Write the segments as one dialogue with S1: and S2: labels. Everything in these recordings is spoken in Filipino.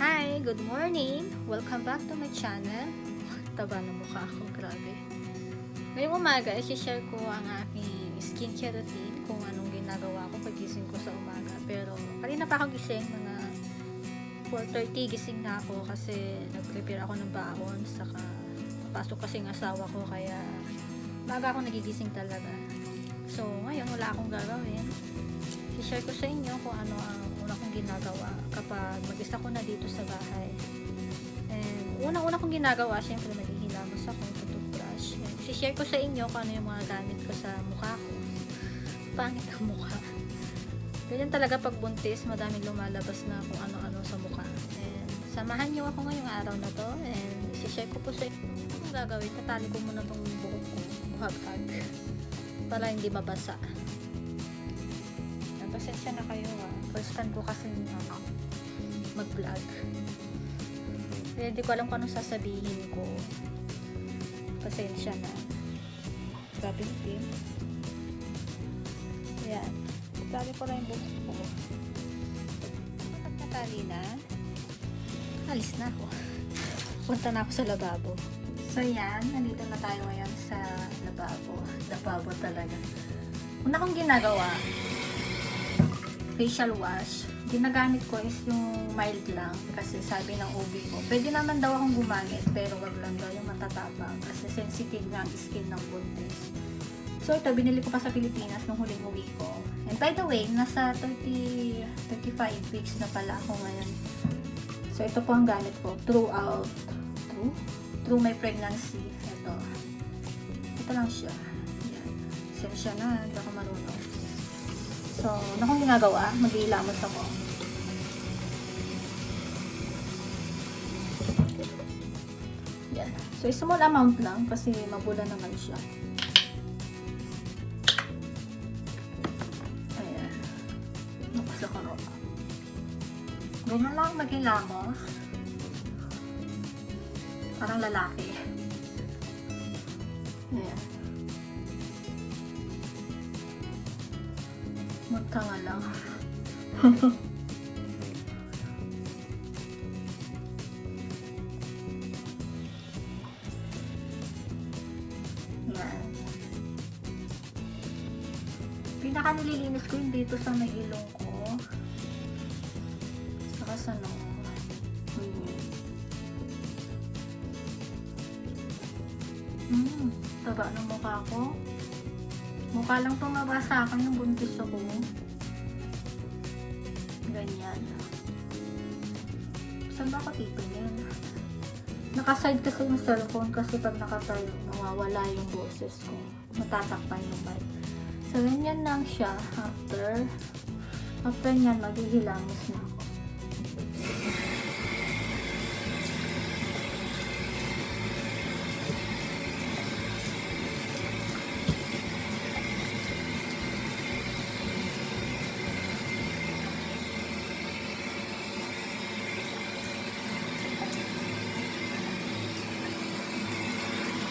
S1: Hi! Good morning! Welcome back to my channel. Taba ng mukha ko, grabe. Ngayong umaga, i-share ko ang aking skincare routine kung anong ginagawa ko pagising ko sa umaga. Pero, kanina pa ako gising, mga 4:30 gising na ako kasi nag-prepare ako ng baon, saka papasok kasi ang asawa ko, kaya maaga ako nagigising talaga. So, ngayon wala akong gagawin. I-share ko sa inyo kung ano ang una kong ginagawa kapag mag-isa ko na dito sa bahay. And unang-una kong ginagawa, syempre maghihilamos ako sa toothbrush. I-share ko sa inyo kung ano yung mga gamit ko sa mukha ko. Pangit ang mukha. Ganyan talaga pag buntis, madaming lumalabas na kung ano-ano sa mukha. And samahan niyo ako ngayong araw na to, and i-share ko po sa inyo kung gagawin. Tatali ko muna tong buhok ko, buhag-hag, para hindi mabasa. Pasensya na kayo first time ko kasi mag-vlog, kaya hindi ko alam kung anong sasabihin ko. Pasensya na. Grabe yung team. Ayan, tali ko lang yung buhok ko. Kapag natali na, alis na ako. Punta na ako sa lababo. So yan, nandito na tayo ngayon sa lababo. Lababo talaga. Una kong ginagawa, facial wash. Ginagamit ko is yung mild lang kasi sabi ng OB ko, pwede naman daw akong gumamit pero wag lang daw yung matatapang kasi sensitive nga ang skin ng buntis. So ito, binili ko pa sa Pilipinas nung huling uwi ko. And by the way, nasa 35 weeks na pala ako ngayon. So ito po ang gamit ko through my pregnancy. Ito lang siya. Yan. Sensya na, hindi ako marunong. So, ano kong ginagawa? Mag-iilamos ako. Yan. So, small amount lang kasi mabula naman siya. Ayan. Napasla ko ro. Ganyan lang mag-ilamos. Parang lalaki. Ayan. Magtanga lang. Yan. Pinaka nililinis ko yung dito sa may ilong ko. Saka sa taba ng mukha ko. Mukha lang tumaba sa akin yung buntis ako. Ganyan. Saan ba ako titingin? Nakaside kasi yung cellphone kasi pag nakatayo, nawawala yung boses ko. Matatakpan yung mic. So, ganyan lang siya. After nyan, maghihilamos na ako.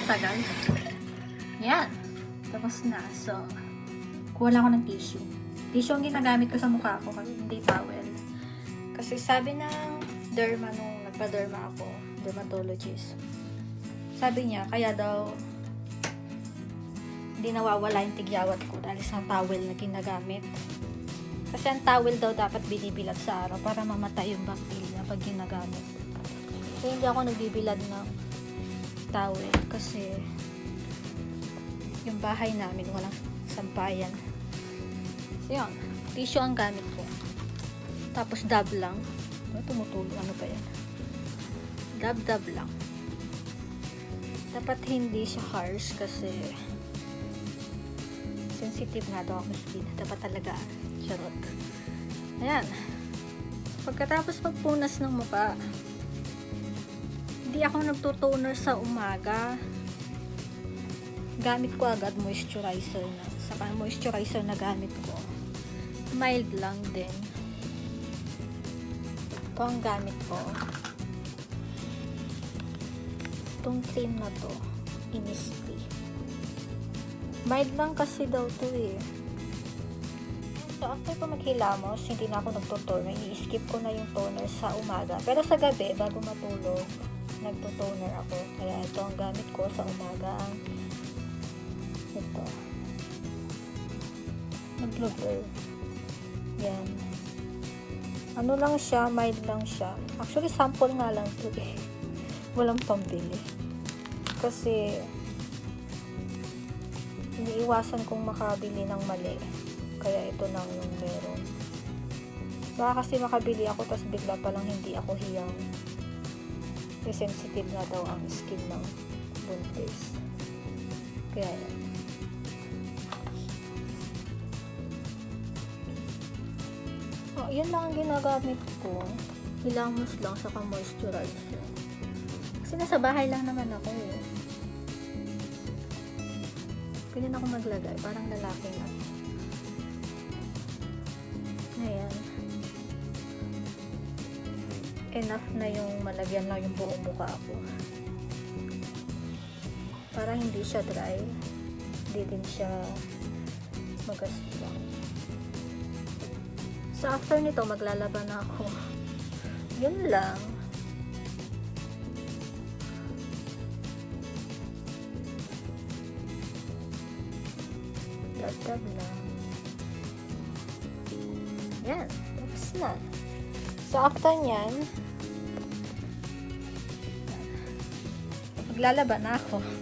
S1: Tagal. Yan. Tapos na. So, kuha lang ako ng tissue. Tissue ang ginagamit ko sa mukha ko kasi hindi towel. Kasi sabi ng derma nung nagpa-derma ako, dermatologist, sabi niya, kaya daw hindi nawawala yung tigyawat ko dahil sa towel na ginagamit. Kasi ang towel daw dapat binibilad sa araw para mamatay yung bacteria pag ginagamit. Kaya hindi ako nagbibilad ng towel kasi yung bahay namin walang sampayan. So yun, tissue ang gamit ko. Tapos dab lang. Tumutulo, ano pa yan? Dab lang. Dapat hindi siya harsh kasi sensitive nga daw ako skin. Dapat talaga charot. Ayan. Pagkatapos magpunas ng mukha, hindi ako nagtutoner sa umaga. Gamit ko agad moisturizer na. Saka moisturizer na gamit ko, mild lang din. Ito ang gamit ko. Itong cream na to, Innisfree. Mild lang kasi daw to eh. So, after ko maghilamos, hindi na ako nagtotoner. I-skip ko na yung toner sa umaga. Pero sa gabi, bago matulog, nagtotoner ako. Kaya ito ang gamit ko sa umaga. Ito. Nag-blur. Yan. Ano lang siya, mild lang siya. Actually, sample nga lang ito eh. Walang pambili. Kasi, iniiwasan kong makabili ng mali. Kaya ito lang yung meron. Baka kasi makabili ako tapos bigla palang hindi ako hiyang. Kasi sensitive na daw ang skin ng buntis. Kaya yan. Oh, yan lang ang ginagamit ko. Hilamos lang saka moisturizer. Kasi nasa bahay lang naman ako eh. Ganyan ako maglagay. Parang lalaki na. Ayan. Enough na yung malagyan lang yung buong mukha ko. Para hindi siya dry. Hindi din siya magaslang. So, after nito, maglalaban na ako. Yun lang. Dab-dab lang. Yan. Tapos na. So, after nyan, maglalaban na ako.